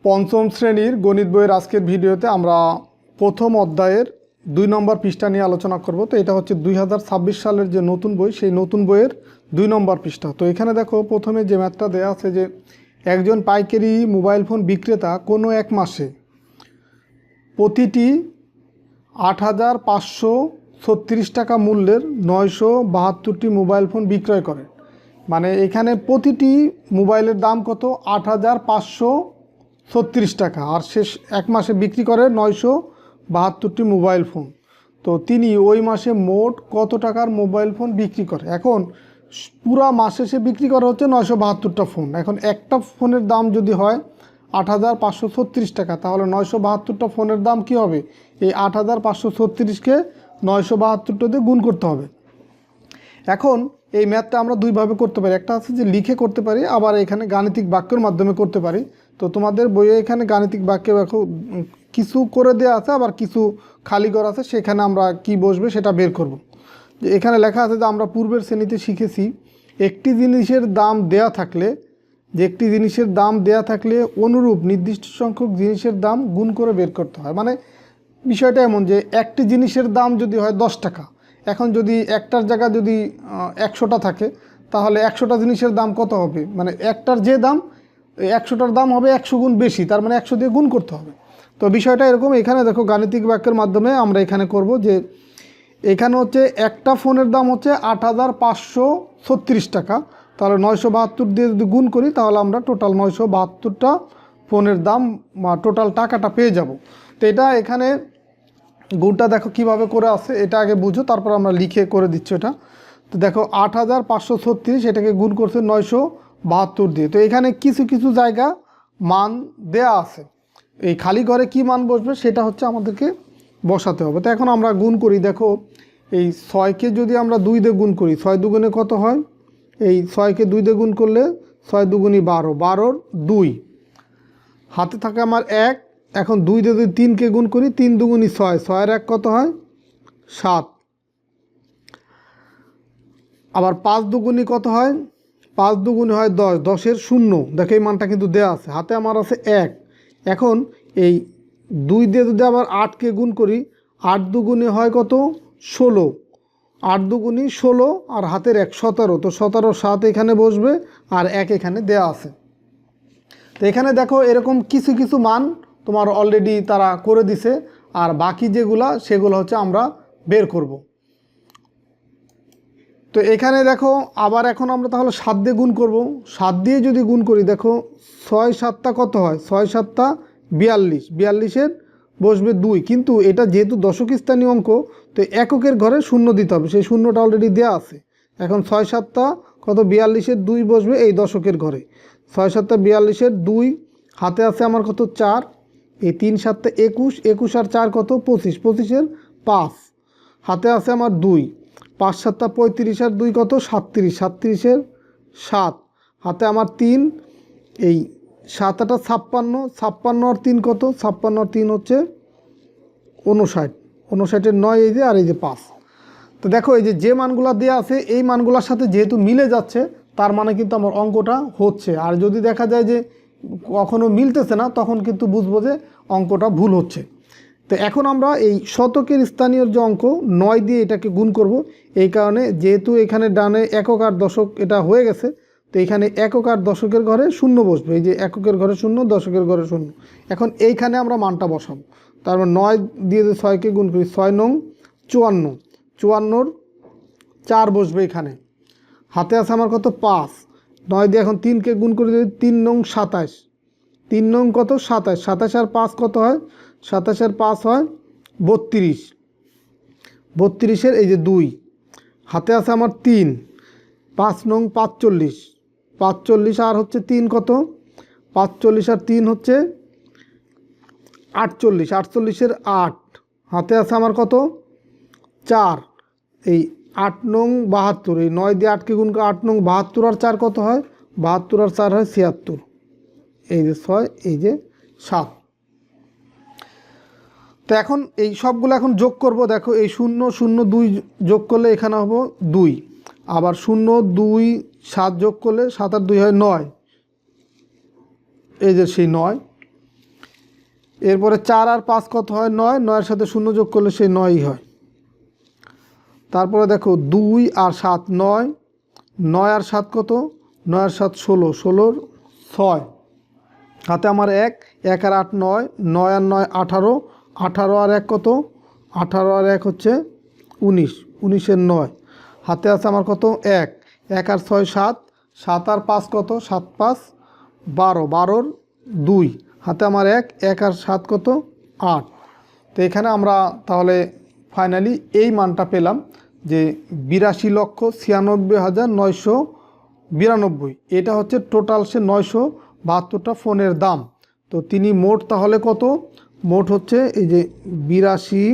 পঞ্চম শ্রেণীর গণিত বইয়ের আজকের ভিডিওতে আমরা প্রথম অধ্যায়ের 2 নম্বর পৃষ্ঠা নিয়ে আলোচনা করব। তো এটা হচ্ছে 2026 সালের যে নতুন বই, সেই নতুন বইয়ের 2 নম্বর পৃষ্ঠা। তো এখানে দেখো প্রথমে যে ম্যাথটা দেওয়া আছে যে একজন পাইকারি মোবাইল ফোন বিক্রেতা কোনো এক মাসে প্রতিটি 8,536 টাকা মূল্যের 972টি মোবাইল ফোন বিক্রয় করে। মানে এখানে প্রতিটি মোবাইলের দাম কত? 8,536 টাকা, আর শেষ এক মাসে বিক্রি করে 972টি মোবাইল ফোন। তো তিনি ওই মাসে মোট কত টাকার মোবাইল ফোন বিক্রি করে? এখন পুরা মাসে সে বিক্রি করে হচ্ছে 972টা ফোন। এখন একটা ফোনের দাম যদি হয় 8,536 টাকা, তাহলে 972টা ফোনের দাম কি হবে? এই 8,536কে 972টা দিয়ে গুণ করতে হবে। এখন এই ম্যাথটা আমরা দুইভাবে করতে পারি। একটা আছে যে লিখে করতে পারি, আবার এখানে গাণিতিক বাক্যের মাধ্যমে করতে পারি। তো তোমাদের বইয়ে এখানে গাণিতিক বাক্যে কিছু করে দেওয়া আছে, আবার কিছু খালি করা আছে, সেখানে আমরা কি বসবে সেটা বের করব। যে এখানে লেখা আছে যে আমরা পূর্বের শ্রেণীতে শিখেছি একটি জিনিসের দাম দেয়া থাকলে অনুরূপ নির্দিষ্ট সংখ্যক জিনিসের দাম গুণ করে বের করতে হয়। মানে বিষয়টা এমন যে একটি জিনিসের দাম যদি হয় 10 টাকা, এখন যদি একটার জায়গা যদি 100টা থাকে, তাহলে 100টা জিনিসের দাম কত হবে? মানে একটার যে দাম, 100টার দাম হবে 100 গুণ বেশি, তার মানে 100 দিয়ে গুণ করতে হবে। তো বিষয়টা এরকম। এখানে দেখো গাণিতিক বাক্যের মাধ্যমে আমরা এখানে করব যে এখানে হচ্ছে একটা ফোনের দাম হচ্ছে 8,536 টাকা, তাহলে 972 দিয়ে যদি গুণ করি তাহলে আমরা টোটাল 972টা ফোনের দাম টোটাল টাকাটা পেয়ে যাব। তো এটা এখানে গুণটা দেখো কিভাবে করে আছে, এটা আগে বুঝো, তারপর আমরা লিখে করে দিচ্ছি এটা। তো দেখো 8,536 এটাকে গুণ করছে 972 দিয়ে। তো এখানে কিছু কিছু জায়গা মান দেয়া আছে, এই খালি ঘরে কি মান বসবে সেটা হচ্ছে আমাদেরকে বসাতে হবে। তো এখন আমরা গুণ করি। দেখো এই 6কে যদি আমরা 2 দিয়ে গুণ করি, 6 দুগুণে কত হয়? এই 6কে 2 দিয়ে গুণ করলে 6 দুগুণী 12, 12 2, হাতে থাকে আমার 1। এখন 2 দিয়ে যদি 3কে গুণ করি, 3 দুগুণী 6, 6-এর 1 কত হয়? 7। আবার 5 দুগুণী কত হয়? 5 দুগুণী হয় 10, 10-এর 0। দেখো এই মানটা কিন্তু দেওয়া আছে, হাতে আমার আছে 1। এখন এই 2 দিয়ে যদি আবার 8কে গুণ করি, 8 দুগুণী হয় কত? 16, 8 দুগুণী 16, আর হাতের 1 17। তো 17 7 এখানে বসবে, আর 1 এখানে দেওয়া আছে। তো এখানে দেখো এরকম কিছু কিছু মান তোমার অলরেডি তারা করে দিছে, আর বাকি সেগুলো হচ্ছে আমরা বের করব। তো এখানে দেখো আবার এখন আমরা তাহলে 7 দিয়ে গুণ করব। 7 দিয়ে যদি গুণ করি, দেখো 6 7টা কত হয়? 6 7টা 42, 42-এর বসবে 2। কিন্তু এটা যেহেতু দশক স্থানীয় অঙ্ক, তো এককের ঘরে শূন্য দিতে হবে, সেই শূন্যটা অলরেডি দেওয়া আছে। এখন 6 7টা কত? 42-এর 2 বসবে এই দশকের ঘরে। 6 7টা 42-এর 2, হাতে আছে আমার কত? 4। এই 3 7টা 21, 21 আর 4 কত? 25, 25-এর 5, হাতে আছে আমার 2। 5 7টা 35 আর 2 কত? 37, 37-এর 7, হাতে আমার 3। এই 7 8 56, 56 আর 3 কত? 56 আর 3 হচ্ছে 59, 59-এর 9 এই যে, আর এই যে 5। তো দেখো এই যে মানগুলো দেওয়া আছে, এই মানগুলোর সাথে যেহেতু মিলে যাচ্ছে, তার মানে কিন্তু আমার অঙ্কটা হচ্ছে। আর যদি দেখা যায় যে কখনো মিলতেছে না, তখন কিন্তু বুঝবো যে অঙ্কটা ভুল হচ্ছে। তো এখন আমরা এই শতকের স্থানীয় যে অঙ্ক 9 দিয়ে এটাকে গুণ করব। এই কারণে যেহেতু এখানে ডানে একক আর দশক এটা হয়ে গেছে, তো এখানে একক আর দশকের ঘরে শূন্য বসবে। এই যে এককের ঘরে 0, দশকের ঘরে 0। এখন এইখানে আমরা মানটা বসাবো। তারপর 9 দিয়ে 6কে গুণ করি, 6 নং 54, 54-এর 4 বসবে এখানে। হাতে আছে আমার কত? 5। 9 দিয়ে এখন 3কে গুণ করে দিই, 3 নং 27, 3 নং কত? 27, 27 আর 5 কত হয়? 27 আর 5 হয় 32, 32-এর এই যে 2, হাতে আছে আমার 3। 5 নং 45, 45 আর হচ্ছে 3 কত? 45 আর 3 হচ্ছে 48, 48-এর 8, হাতে আছে আমার কত? 4। এই 8 নং 72, এই 9 দিয়ে 8কে গুণ করে 8 নং 72 আর 4 কত হয়? 72 আর 4 হয় 76, এই যে 6, এই যে 7। তো এখন এই সবগুলো এখন যোগ করব। দেখো এই 0 0 2 যোগ করলে এখানে হবো 2, আবার 0 2 7 যোগ করলে 7 আর 2 হয় 9, এই যে সেই 9। এরপরে 4 আর 5 কত হয় 9, 9-এর সাথে 0 যোগ করলে সেই 9ই হয়। তারপরে দেখো 2 আর 7 9, 9 আর 7 কত, 9 আর 7 16, 16-র 6, হাতে আমার 1, 1 আর 8 9, 9 আর 9 18, 18 আর 1 কত, 18 আর 1 হচ্ছে 19, 19-এর 9, হাতে আছে আমার কত 1, 1 আর 6 7, 7 আর 5 কত, 7 5 12, 12-র 2, হাতে আমার 1, 1 আর 7 কত 8। তো এখানে আমরা তাহলে ফাইনালি এই মানটা পেলাম যে 82,96,992, এটা হচ্ছে টোটাল সে 972টা ফোনের দাম। তো তিনি মোট তাহলে কত, মোট হচ্ছে এই যে 82,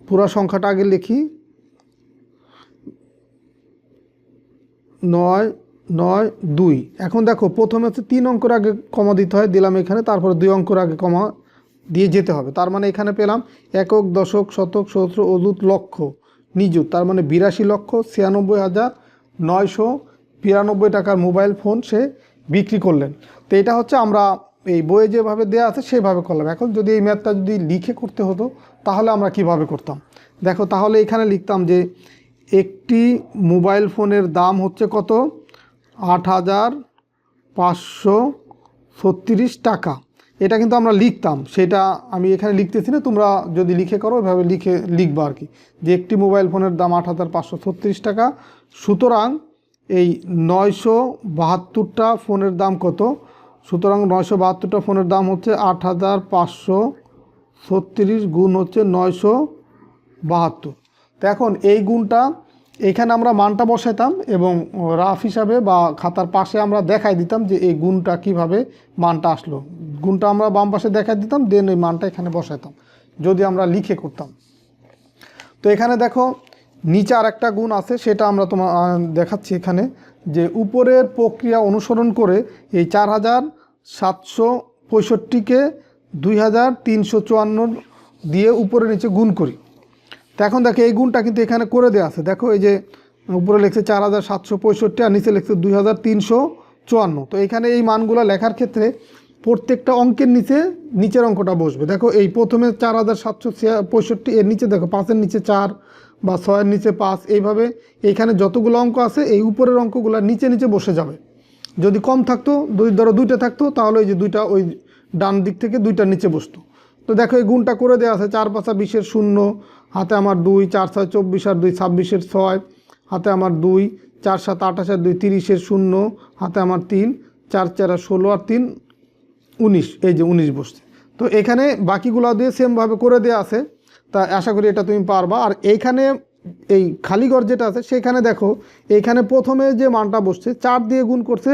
পুরা সংখ্যাটা আগে লিখি, 992। এখন দেখো প্রথমে হচ্ছে 3 অঙ্কের আগে কমা দিতে হয়, দিলাম এখানে, তারপরে 2 অঙ্কের আগে কমা দিয়ে যেতে হবে। তার মানে এখানে পেলাম একক, দশক, শতক, সহস্র, অযুত, লক্ষ, নিযুত, তার মানে 82,96,992 টাকার মোবাইল ফোন সে বিক্রি করলেন। তো এটা হচ্ছে আমরা এই বইয়ে যেভাবে দেওয়া আছে সেভাবে করলাম। এখন যদি এই ম্যাথটা যদি লিখে করতে হতো তাহলে আমরা কিভাবে করতাম, দেখো তাহলে এখানে লিখতাম যে একটি মোবাইল ফোনের দাম হচ্ছে কত, 8,536 টাকা। এটা কিন্তু আমরা লিখতাম, সেটা আমি এখানে লিখতেছি না, তোমরা যদি লিখে করো এভাবে লিখবা আর কি, যে একটি মোবাইল ফোনের দাম 8,536 টাকা। সুতরাং এই 972টা ফোনের দাম কত, সুতরাং 972টা ফোনের দাম হচ্ছে 8,536 গুণ হচ্ছে 972। তো এখন এই গুণটা এইখানে আমরা মানটা বসাইতাম এবং রাফ হিসাবে বা খাতার পাশে আমরা দেখাই দিতাম যে এই গুণটা কিভাবে মানটা আসলো। গুণটা আমরা বাম পাশে দেখাই দিতাম, দেন এই মানটা এখানে বসাইতাম যদি আমরা লিখে করতাম। তো এখানে দেখো নিচে আর একটা গুণ আছে, সেটা আমরা তোমার দেখাচ্ছি এখানে, যে উপরের প্রক্রিয়া অনুসরণ করে এই 4,765-কে 2,354 দিয়ে উপরে নিচে গুণ করি। তো এখন দেখো এই গুণটা কিন্তু এখানে করে দেওয়া আছে, দেখো এই যে উপরে লিখছে 4,765 আর নিচে লিখছে 2,354। তো এখানে এই মানগুলো লেখার ক্ষেত্রে প্রত্যেকটা অঙ্কের নিচের অঙ্কটা বসবে। দেখো এই প্রথমে 4,765, এর নিচে দেখো 5-এর নিচে 4 বা 6-এর নিচে 5, এইভাবে এইখানে যতগুলো অঙ্ক আছে এই উপরের অঙ্কগুলো নিচে নিচে বসে যাবে। যদি কম থাকতো, ধরো 2টা থাকতো, তাহলে ওই যে 2টা ওই ডান দিক থেকে 2টার নিচে বসতো। তো দেখো এই গুণটা করে দেওয়া আছে, 4 5 20-এর 0, হাতে আমার 2, 4 6 24 আর 2 26-এর 6, হাতে আমার 2, 4 7 28 আর 2 30-এর 0, হাতে আমার 3, 4 4 আর 16 আর 3 19, এই যে 19 বসছে। তো এখানে বাকিগুলো দিয়ে সেমভাবে করে দেওয়া আছে, তা আশা করি এটা তুমি পারবা। আর এইখানে এই খালিঘর যেটা আছে সেখানে দেখো এইখানে প্রথমে যে মানটা বসছে 4 দিয়ে গুণ করছে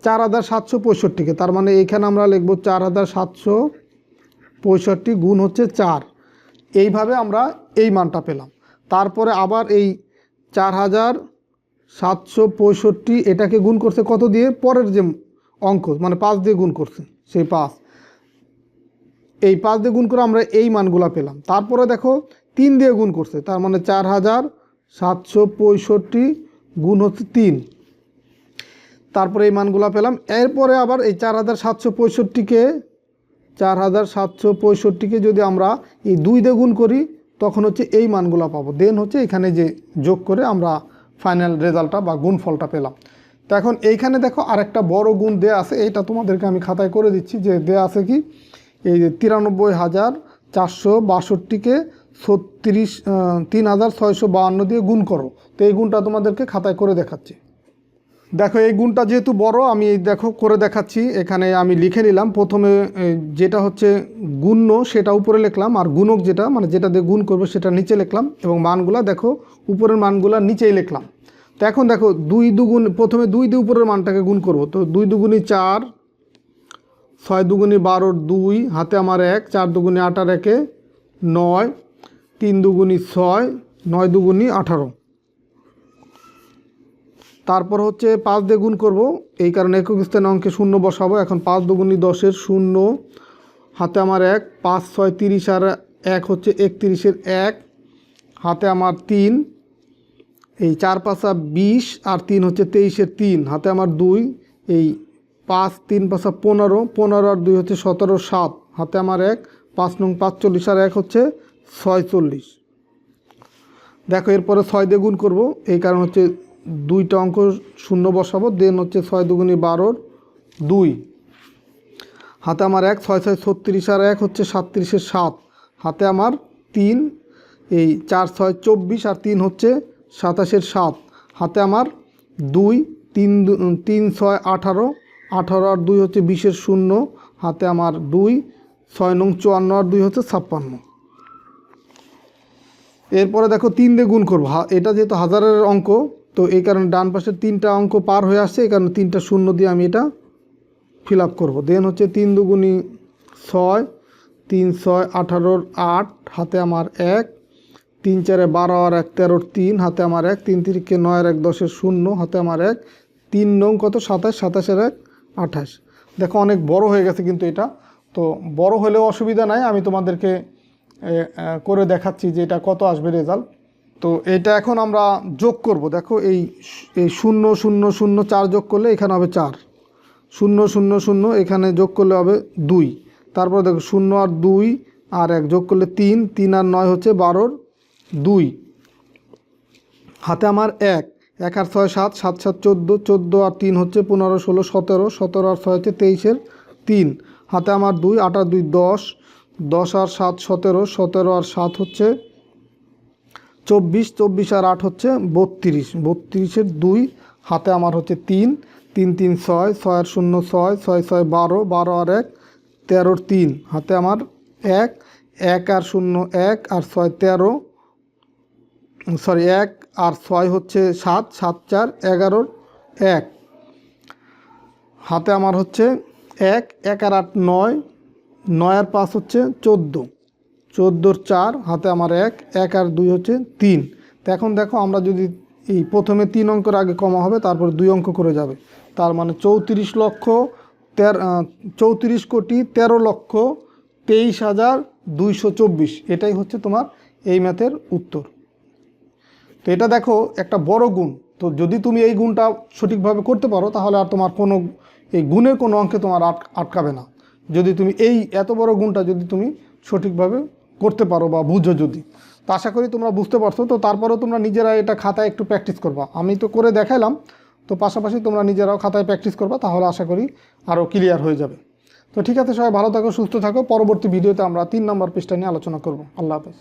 4,765-কে, তার মানে এইখানে আমরা লিখব 4,765 গুণ হচ্ছে 4, এইভাবে আমরা এই মানটা পেলাম। তারপরে আবার এই 4,765 এটাকে গুণ করছে কত দিয়ে, পরের যে অঙ্ক মানে 5 দিয়ে গুণ করছে, সেই 5, এই 5 দিয়ে গুণ করে আমরা এই মানগুলা পেলাম। তারপরে দেখো 3 দিয়ে গুণ করছে, তার মানে 4,765 গুণ হচ্ছে 3, তারপরে এই মানগুলা পেলাম। এরপরে আবার এই 4,765-কে যদি আমরা এই 2 দিয়ে গুণ করি তখন হচ্ছে এই মানগুলা পাবো, দেন হচ্ছে এখানে যে যোগ করে আমরা ফাইনাল রেজাল্টটা বা গুণফলটা পেলাম। তো এখন এইখানে দেখো আরেকটা বড় গুণ দেয়া আছে, এইটা তোমাদেরকে আমি খাতায় করে দিচ্ছি, যে দেয়া আছে কি এই যে 93,462-কে 3,652 দিয়ে গুণ করো। তো এই গুণটা তোমাদেরকে খাতায় করে দেখাচ্ছি। দেখো এই গুণটা যেহেতু বড়, আমি দেখো করে দেখাচ্ছি, এখানে আমি লিখে নিলাম। প্রথমে যেটা হচ্ছে গুণ্য সেটা উপরে লিখলাম, আর গুণক যেটা মানে যেটা দিয়ে গুণ করবো সেটা নিচে লিখলাম, এবং মানগুলা দেখো উপরের মানগুলা নিচেই লিখলাম। তো এখন দেখো 2 দুগুণ, প্রথমে 2 দিয়ে উপরের মানটাকে গুণ করব। তো 2 দুগুণি 4, 6 দুগুণি 12-র 2, হাতে আমার 1, 4 দুগুণি 8 আর 1-এ 9, 3 দুগুণি 6, 9 দুগুণি 18। তারপর হচ্ছে 5 দিয়ে গুণ করবো, এই কারণে একক স্থানে অঙ্কে 0 বসাবো। এখন 5 দুগুণি 10-এর 0, হাতে আমার 1, 5 6 30 আর 1 হচ্ছে 31-এর 1, হাতে আমার 3, এই 4 5 20 আর 3 হচ্ছে 23-এর 3, হাতে আমার 2, এই 5 3 5 15, 15 আর 2 হচ্ছে 17, 7 হাতে আমার 1, 5 নং 45 আর 1 হচ্ছে 46। দেখো এরপরে 6 দিয়ে গুণ করবো, এই কারণ হচ্ছে দুইটা অঙ্ক শূন্য বসাবো, দেন হচ্ছে 6 দুগুণে 12 2 হাতে আমার 1, 6 6 36 আর 1 হচ্ছে 37 7 হাতে আমার 3, এই 4 6 24 আর 3 হচ্ছে 27 7 হাতে আমার 2, 3 3 6 18, 18 আর 2 হচ্ছে 20 0 হাতে আমার 2, 6 নং 54 আর 2 হচ্ছে 56। এরপরে দেখো 3 দিয়ে গুণ করবো, এটা যেহেতু হাজারের অঙ্ক তো এই কারণে ডান পাশে 3টা অঙ্ক পার হয়ে আসছে, এই কারণে 3টা শূন্য দিয়ে আমি এটা ফিল আপ করবো। দেন হচ্ছে 3 দুগুণি 6, 3 6 18 8 হাতে আমার 1, 3 4 12 আর 1 13 3 হাতে আমার 1, 3 3 9 আর 1 10 0 হাতে আমার 1, 3 নং কত 27, 27 আর 1 28। দেখো অনেক বড় হয়ে গেছে কিন্তু এটা, তো বড় হলেও অসুবিধা নাই, আমি তোমাদেরকে করে দেখাচ্ছি যে এটা কত আসবে রেজাল্ট। তো এটা এখন আমরা যোগ করব। দেখো এই 0 0 0 4 যোগ করলে এখানে হবে 4, 0 0 0 এখানে যোগ করলে হবে 2, তারপর দেখো 0 আর 2 আর 1 যোগ করলে 3, 3 আর 9 হচ্ছে 12 2 হাতে আমার 1, 1 আর 6 7, 7 7 14, 14 আর 3 হচ্ছে 15 16 17, 17 আর 6 হচ্ছে 23 3 হাতে আমার 2, 8 আর 2 10, 10 আর 7 17, 17 আর 7 হচ্ছে 24, 24 আর 8 হচ্ছে 32, 32 2 হাতে আমার হচ্ছে 3, 3 3 6, 6 আর 0 6, 6 6 12, 12 আর 1 13 3 হাতে আমার 1, 1 আর 0 1 আর 6 13, সরি 1 আর 6 হচ্ছে 7, 7 4 11 1 হাতে আমার হচ্ছে 1, 1 আর 8 9, 9 আর 5 হচ্ছে 14, 14 4 হাতে আমার 1, 1 আর 2 হচ্ছে 3। তো এখন দেখো আমরা যদি এই প্রথমে 3 অঙ্কের আগে কমা হবে, তারপর 2 অঙ্ক করে যাবে, তার মানে 34 কোটি 13 লক্ষ 23,224, এটাই হচ্ছে তোমার এই ম্যাথের উত্তর। তো এটা দেখো একটা বড় গুণ, তো যদি তুমি এই গুণটা সঠিকভাবে করতে পারো তাহলে আর তোমার কোনো এই গুণের কোনো অঙ্কে তোমার আটকাবে না, যদি তুমি এই এত বড় গুণটা যদি তুমি সঠিকভাবে করতে পারো বা বুঝো যদি। তো আশা করি তোমরা বুঝতে পারছো। তো তারপরেও তোমরা নিজেরা এটা খাতায় একটু প্র্যাকটিস করবা, আমি তো করে দেখাইলাম, তো পাশাপাশি তোমরা নিজেরাও খাতায় প্র্যাকটিস করবা, তাহলে আশা করি আরও ক্লিয়ার হয়ে যাবে। তো ঠিক আছে, সবাই ভালো থাকো, সুস্থ থাকো। পরবর্তী ভিডিওতে আমরা 3 নম্বর পৃষ্ঠা নিয়ে আলোচনা করব। আল্লাহ হাফেজ।